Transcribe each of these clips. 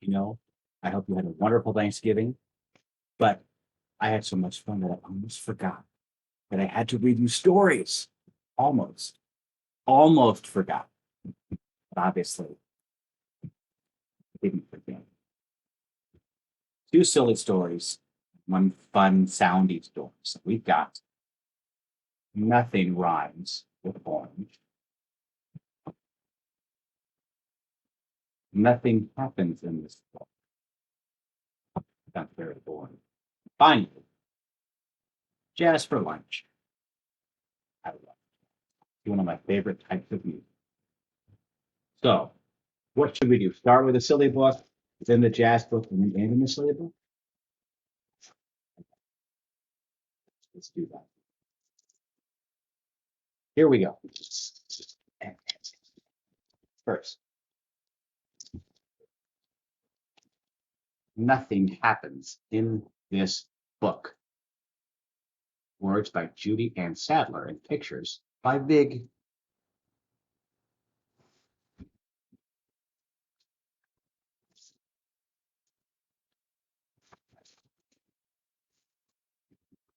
you know. I hope you had a wonderful Thanksgiving. But I had so much fun that I almost forgot that I had to read you stories. Almost. Almost forgot. But obviously, I didn't forget. Two silly stories, one fun, soundy story. So we've got Nothing Rhymes with Orange. Nothing happens in this book. That's very boring. Finally, Jazz for Lunch. I love it. One of my favorite types of music. So, what should we do? Start with a silly book, then the jazz book, and then end in the silly book? Let's do that. Here we go. First, nothing happens in this book. Words by Judy and Sadler and pictures by Vigg.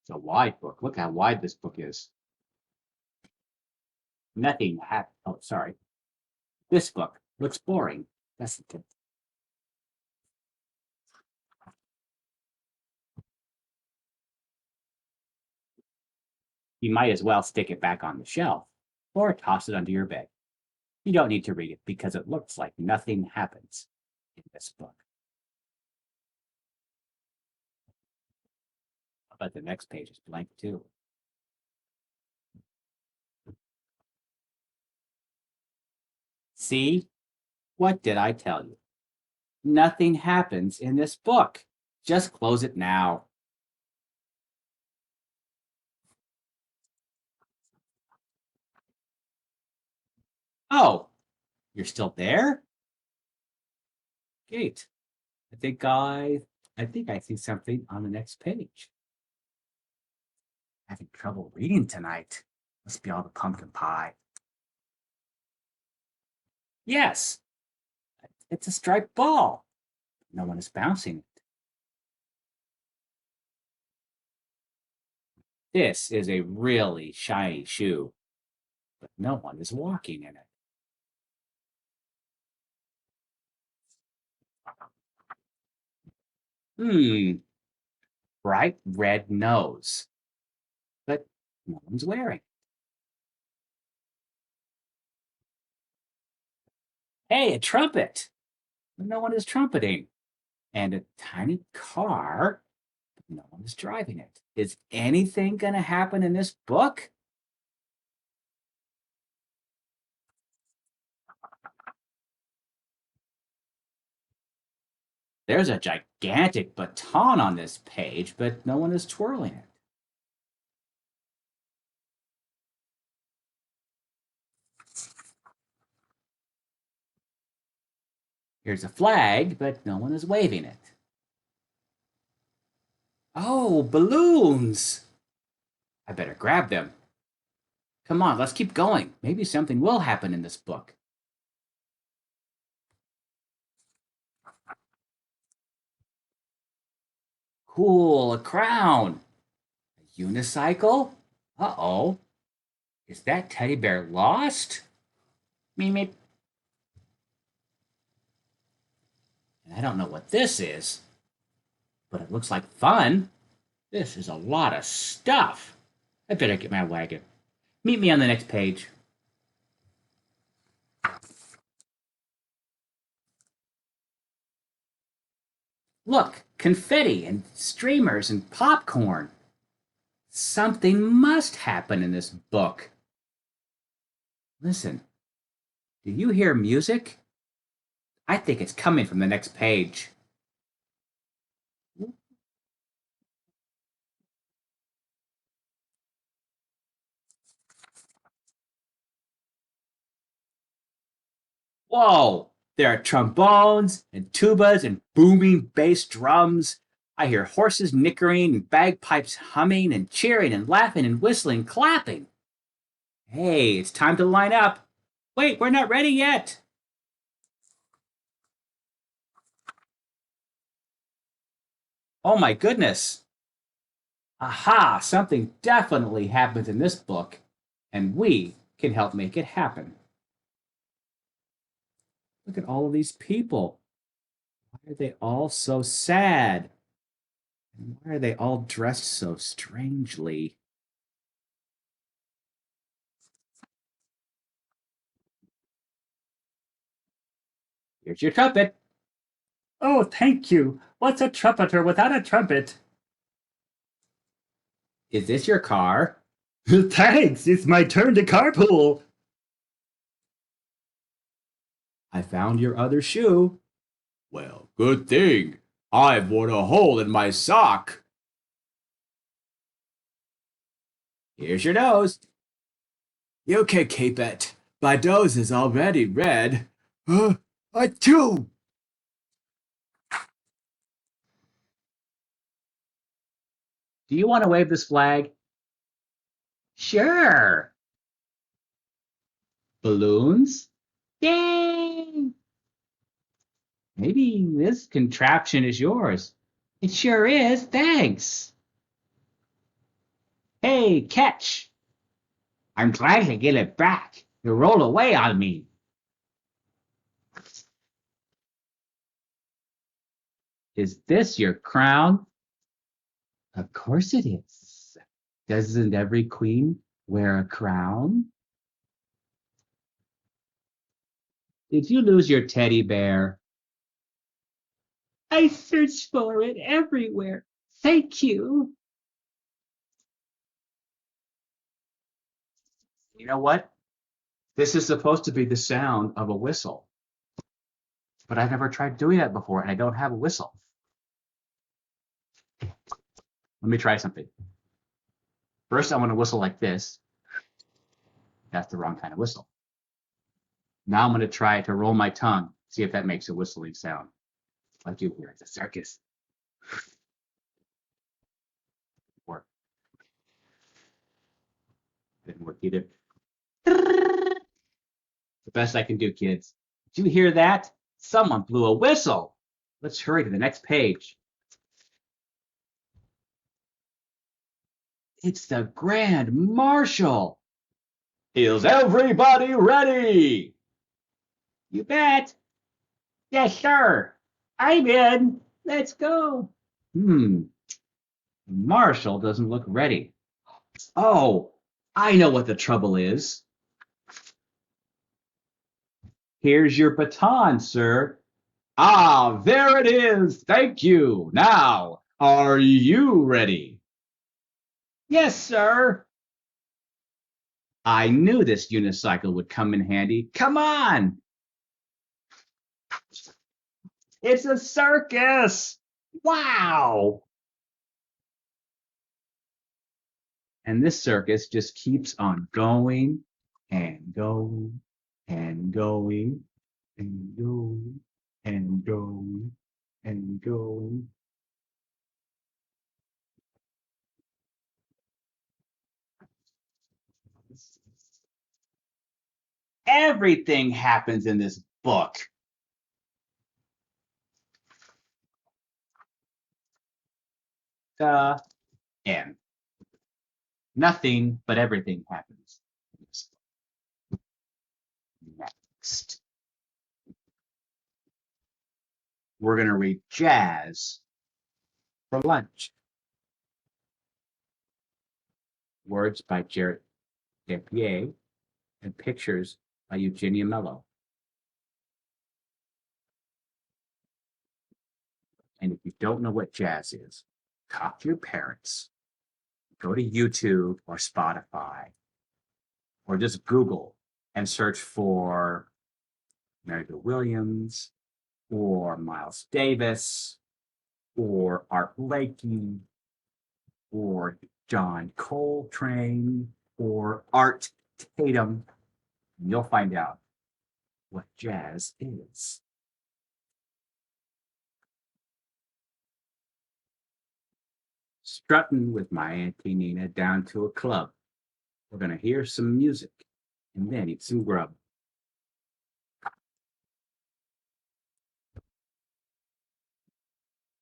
It's a wide book. Look how wide this book is. Nothing happens. Oh, sorry. This book looks boring, doesn't it? You might as well stick it back on the shelf or toss it under your bed. You don't need to read it because it looks like nothing happens in this book. But the next page is blank too. See? What did I tell you? Nothing happens in this book. Just close it now. Oh, you're still there? Great. I think I see something on the next page. Having trouble reading tonight. Must be all the pumpkin pie. Yes, it's a striped ball. No one is bouncing it. This is a really shiny shoe, but no one is walking in it. Bright red nose, but no one's wearing it. Hey, a trumpet, but no one is trumpeting. And a tiny car, but no one is driving it. Is anything going to happen in this book? There's a gigantic baton on this page, but no one is twirling it. Here's a flag, but no one is waving it. Oh, balloons! I better grab them. Come on, let's keep going. Maybe something will happen in this book. Cool, a crown. A unicycle? Uh-oh. Is that teddy bear lost? Meep, meep. And I don't know what this is, but it looks like fun. This is a lot of stuff. I better get my wagon. Meet me on the next page. Look, confetti and streamers and popcorn. Something must happen in this book. Listen, do you hear music? I think it's coming from the next page. Whoa! There are trombones and tubas and booming bass drums. I hear horses nickering and bagpipes humming and cheering and laughing and whistling and clapping. Hey, it's time to line up. Wait, we're not ready yet. Oh my goodness. Aha, something definitely happens in this book, and we can help make it happen. Look at all of these people. Why are they all so sad? And why are they all dressed so strangely? Here's your trumpet. Oh, thank you. What's a trumpeter without a trumpet? Is this your car? Thanks, it's my turn to carpool. I found your other shoe. Well, good thing. I've worn a hole in my sock. Here's your nose. Okay, Capet. My nose is already red. Achoo! Do you want to wave this flag? Sure. Balloons? Yay! Maybe this contraption is yours. It sure is, thanks. Hey, catch! I'm trying to get it back. You rolled away on me. Is this your crown? Of course it is. Doesn't every queen wear a crown? Did you lose your teddy bear? I searched for it everywhere. Thank you. You know what? This is supposed to be the sound of a whistle, but I've never tried doing that before, and I don't have a whistle. Let me try something. First, I want to whistle like this. That's the wrong kind of whistle. Now I'm going to try to roll my tongue, see if that makes a whistling sound. Like you hear at a circus. Or didn't work either. The best I can do, kids. Did you hear that? Someone blew a whistle. Let's hurry to the next page. It's the Grand Marshal. Is everybody ready? You bet. Yes, sir. I'm in. Let's go. Marshall doesn't look ready. Oh, I know what the trouble is. Here's your baton, sir. Ah, there it is. Thank you. Now, are you ready? Yes, sir. I knew this unicycle would come in handy. Come on. It's a circus. Wow. And this circus just keeps on going and going and going and going and going and going. Everything happens in this book. And nothing but everything happens in this book. Next, we're going to read Jazz for lunch. Words by Jarrett, Dapier, and pictures by Eugenia Mello. And if you don't know what jazz is, talk to your parents. Go to YouTube or Spotify, or just Google and search for Mary Lou Williams, or Miles Davis, or Art Blakey, or John Coltrane, or Art Tatum. And you'll find out what jazz is. Strutting with my Auntie Nina down to a club. We're going to hear some music and then eat some grub.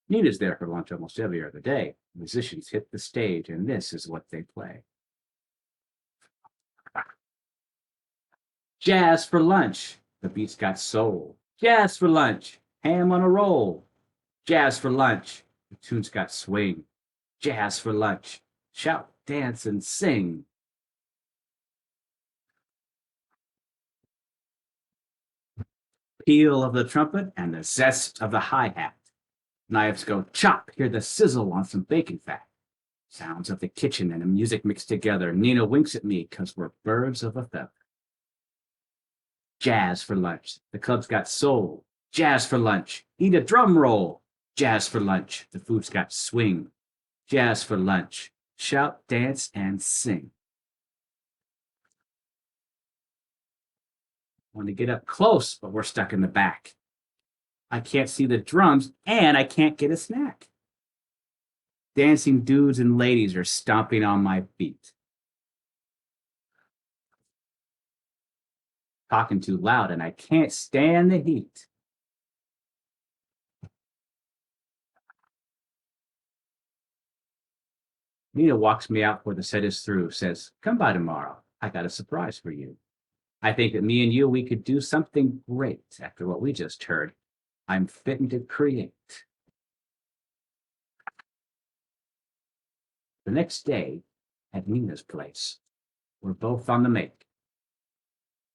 Nina's there for lunch almost every other day. Musicians hit the stage, and this is what they play. Jazz for lunch. The beat's got soul. Jazz for lunch. Ham on a roll. Jazz for lunch. The tune's got swing. Jazz for lunch. Shout, dance, and sing. Peal of the trumpet and the zest of the hi-hat. Knives go chop, hear the sizzle on some bacon fat. Sounds of the kitchen and the music mixed together. Nina winks at me because we're birds of a feather. Jazz for lunch. The club's got soul. Jazz for lunch. Eat a drum roll. Jazz for lunch. The food's got swing. Jazz for lunch. Shout, dance, and sing. Want to get up close, but we're stuck in the back. I can't see the drums, and I can't get a snack. Dancing dudes and ladies are stomping on my feet. Talking too loud, and I can't stand the heat. Nina walks me out before the set is through, says, "Come by tomorrow. I got a surprise for you. I think that me and you, we could do something great after what we just heard. I'm fitting to create." The next day, at Nina's place, we're both on the make.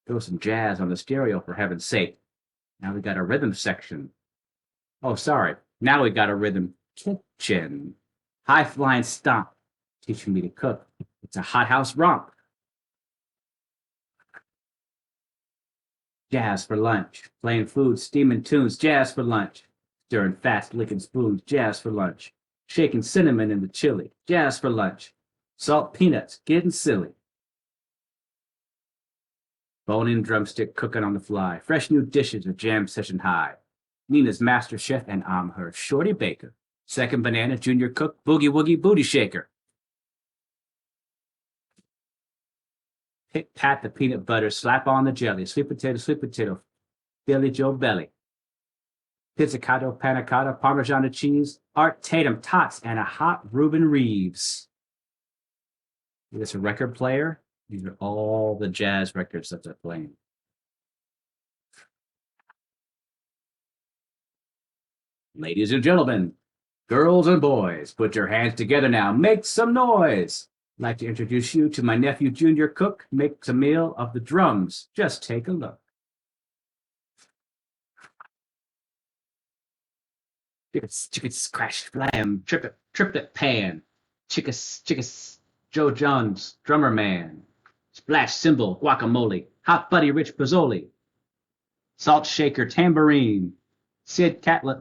Throw some jazz on the stereo, for heaven's sake. Now we got a rhythm section. Oh, sorry. Now we got a rhythm kitchen. High flying stomp, teaching me to cook. It's a hothouse romp. Jazz for lunch. Playing food, steaming tunes. Jazz for lunch. Stirring fast, licking spoons. Jazz for lunch. Shaking cinnamon in the chili. Jazz for lunch. Salt peanuts, getting silly. Bone-in drumstick cooking on the fly. Fresh new dishes, a jam session high. Nina's master chef and I'm her shorty baker. Second banana, junior cook, boogie woogie booty shaker. Pick pat the peanut butter, slap on the jelly. Sweet potato, Billy Joe belly. Pizzicato, panna cotta, Parmesan cheese, Art Tatum tots, and a hot Reuben Reeves. Is this a record player? These are all the jazz records that they're playing. Ladies and gentlemen, girls and boys, put your hands together now. Make some noise. I'd like to introduce you to my nephew, Junior Cook. Makes a meal of the drums. Just take a look. Chicka crash, flam, triplet pan. Chicka, Joe Johns, drummer man. Splash cymbal, guacamole, hot buddy rich pozzoli. Salt shaker, tambourine. Sid Catlett.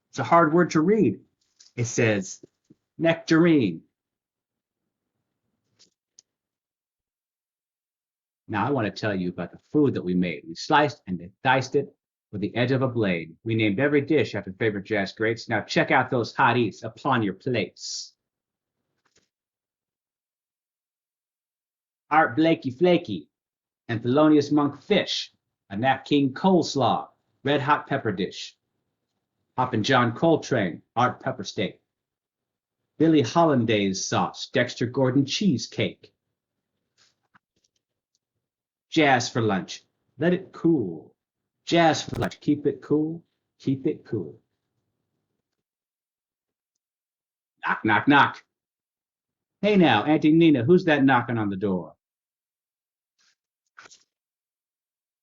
It's a hard word to read. It says nectarine. Now I want to tell you about the food that we made. We sliced and diced it with the edge of a blade. We named every dish after favorite jazz greats. Now check out those hot eats upon your plates. Art Blakey Flaky and Thelonious Monk fish, a Nat King coleslaw, red hot pepper dish. Hoppin' John Coltrane, Art pepper steak. Billy Hollandaise sauce, Dexter Gordon cheesecake. Jazz for lunch, let it cool. Jazz for lunch, keep it cool, keep it cool. Knock, knock, knock. Hey now, Auntie Nina, who's that knocking on the door?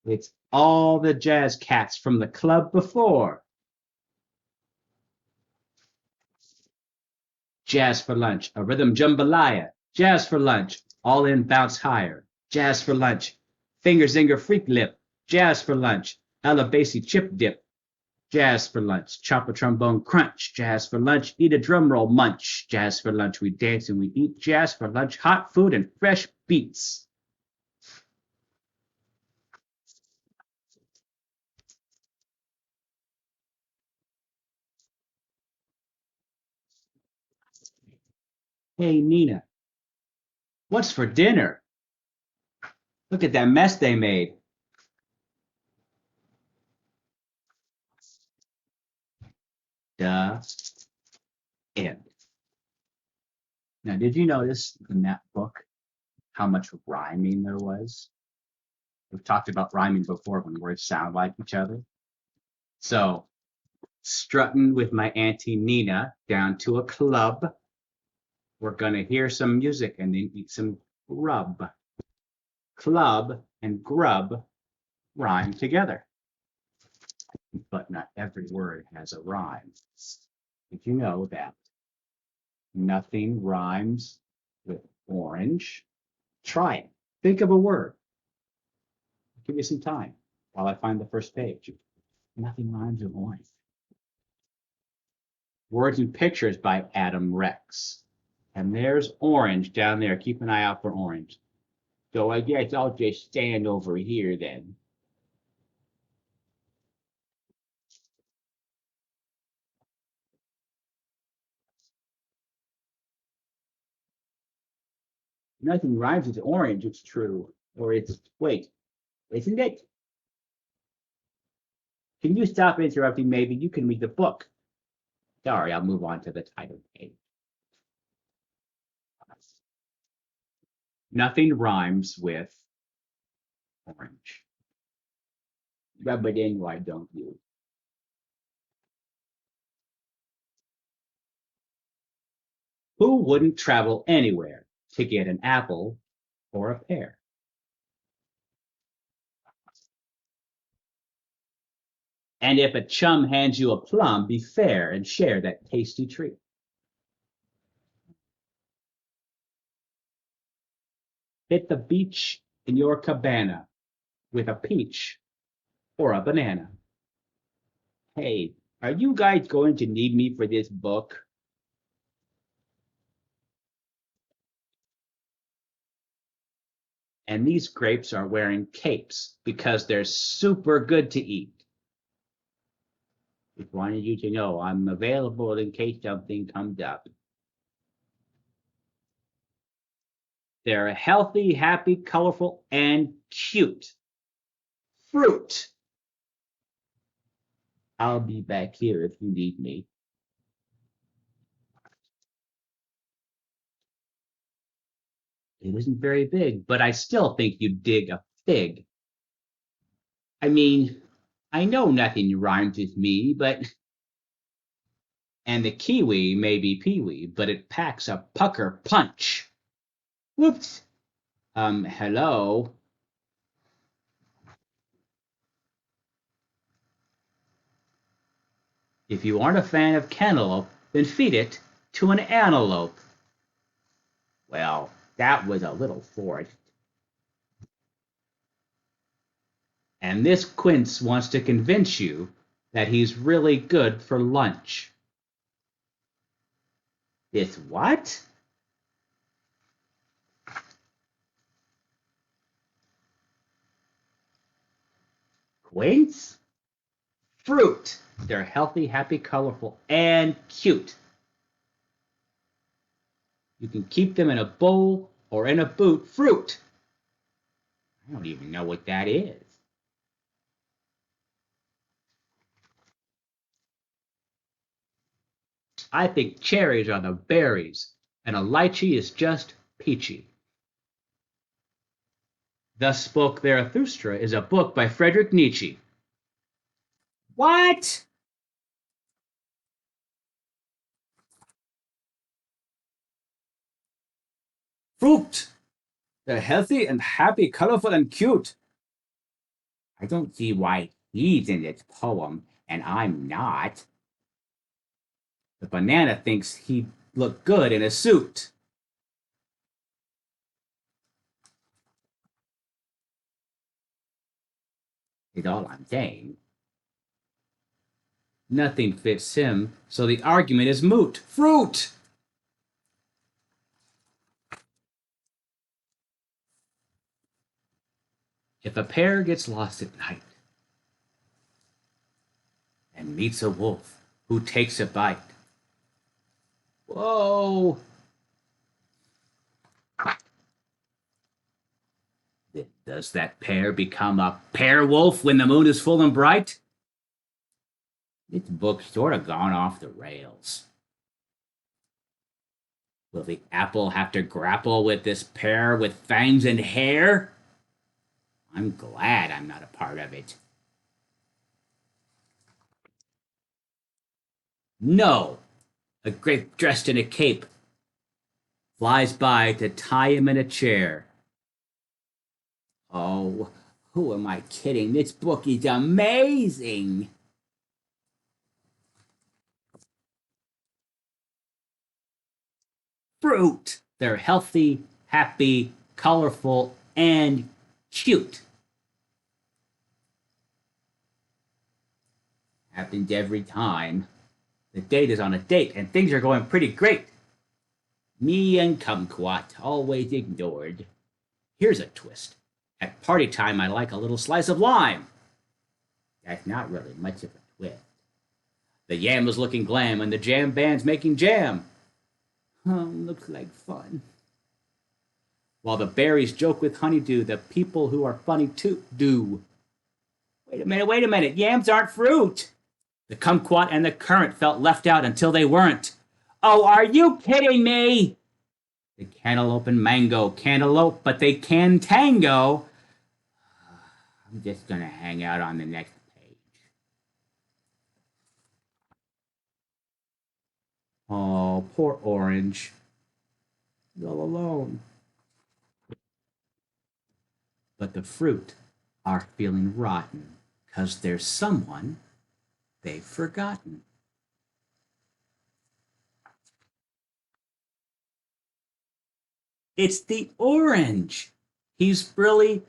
It's all the jazz cats from the club before. Jazz for lunch, a rhythm jambalaya. Jazz for lunch, all in bounce higher. Jazz for lunch, finger zinger freak lip. Jazz for lunch, Ella Basie chip dip. Jazz for lunch, chop a trombone crunch. Jazz for lunch, eat a drum roll munch. Jazz for lunch, we dance and we eat. Jazz for lunch, hot food and fresh beats. Hey, Nina, what's for dinner? Look at that mess they made. The end. Now, did you notice in that book how much rhyming there was? We've talked about rhyming before when words sound like each other. So, strutting with my Auntie Nina down to a club. We're going to hear some music and then eat some grub. Club and grub rhyme together. But not every word has a rhyme. Did you know that nothing rhymes with orange? Try it. Think of a word. Give me some time while I find the first page. Nothing rhymes with orange. Words and Pictures by Adam Rex. And there's orange down there. Keep an eye out for orange. So I guess I'll just stand over here then. Nothing rhymes with orange, it's true. Or it's, wait, isn't it? Can you stop interrupting? Maybe you can read the book. Sorry, I'll move on to the title page. Nothing rhymes with orange. Rub it in, why don't you? Who wouldn't travel anywhere to get an apple or a pear? And if a chum hands you a plum, be fair and share that tasty treat. Hit the beach in your cabana with a peach or a banana. Hey, are you guys going to need me for this book? And these grapes are wearing capes because they're super good to eat. Just wanted you to know I'm available in case something comes up. They're healthy, happy, colorful, and cute. Fruit. I'll be back here if you need me. It isn't very big, but I still think you'd dig a fig. I mean, I know nothing rhymes with me, but... And the kiwi may be peewee, but it packs a pucker punch. Whoops. Hello? If you aren't a fan of cantaloupe, then feed it to an antelope. Well, that was a little forced. And this quince wants to convince you that he's really good for lunch. This what? Quince? Fruit. They're healthy, happy, colorful, and cute. You can keep them in a bowl or in a boot. Fruit. I don't even know what that is. I think cherries are the berries, and a lychee is just peachy. Thus Spoke Zarathustra is a book by Friedrich Nietzsche. What? Fruit. They're healthy and happy, colorful and cute. I don't see why he's in this poem and I'm not. The banana thinks he'd look good in a suit. Is all I'm saying. Nothing fits him, so the argument is moot. Fruit! If a pear gets lost at night and meets a wolf who takes a bite, whoa! Does that pear become a pear wolf when the moon is full and bright? This book's sort of gone off the rails. Will the apple have to grapple with this pear with fangs and hair? I'm glad I'm not a part of it. No! A grape dressed in a cape flies by to tie him in a chair. Oh, who am I kidding? This book is amazing! Fruit! They're healthy, happy, colorful, and cute. Happens every time. The date is on a date, and things are going pretty great. Me and Kumquat, always ignored. Here's a twist. At party time, I like a little slice of lime. That's not really much of a twist. The yam is looking glam, and the jam band's making jam. Looks like fun. While the berries joke with honeydew, the people who are funny too do. Wait a minute. Yams aren't fruit. The kumquat and the currant felt left out until they weren't. Oh, are you kidding me? The cantaloupe and mango cantaloupe, but they can tango. I'm just gonna hang out on the next page. Oh, poor Orange. He's all alone. But the fruit are feeling rotten, 'cause there's someone they've forgotten. It's the orange. He's really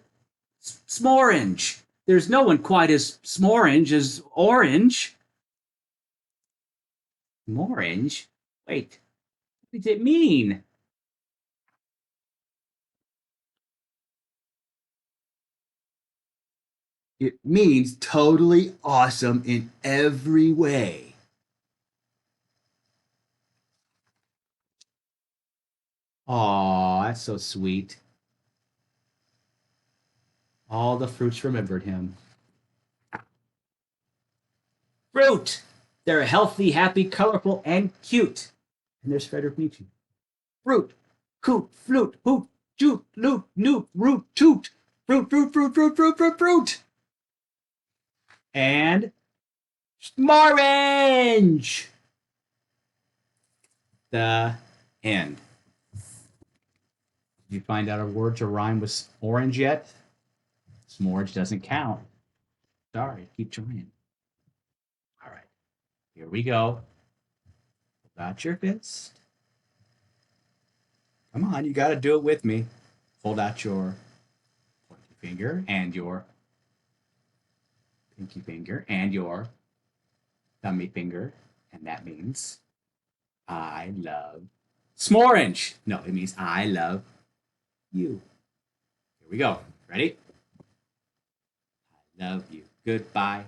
smorange. There's no one quite as smorange as Orange. Smorange? Wait, what does it mean? It means totally awesome in every way. Aw, that's so sweet. All the fruits remembered him. Fruit! They're healthy, happy, colorful, and cute. And there's Frederick Nietzsche. Fruit, coot, flute, hoot, jute, loot, newt, root, toot. Fruit, fruit, fruit, fruit, fruit, fruit, fruit. And Smorange! The end. Did you find out a word to rhyme with orange yet? Smorge doesn't count. Sorry, keep trying. All right, here we go. Hold out your fist. Come on, you got to do it with me. Hold out your pointy finger and your pinky finger and your thummy finger, and that means I love Smorange. No, it means I love you. Here we go. Ready? I love you. Goodbye.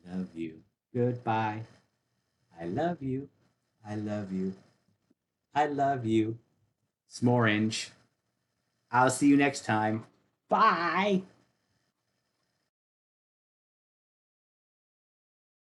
I love you. Goodbye. I love you. I love you. I love you. Smorange. I'll see you next time. Bye.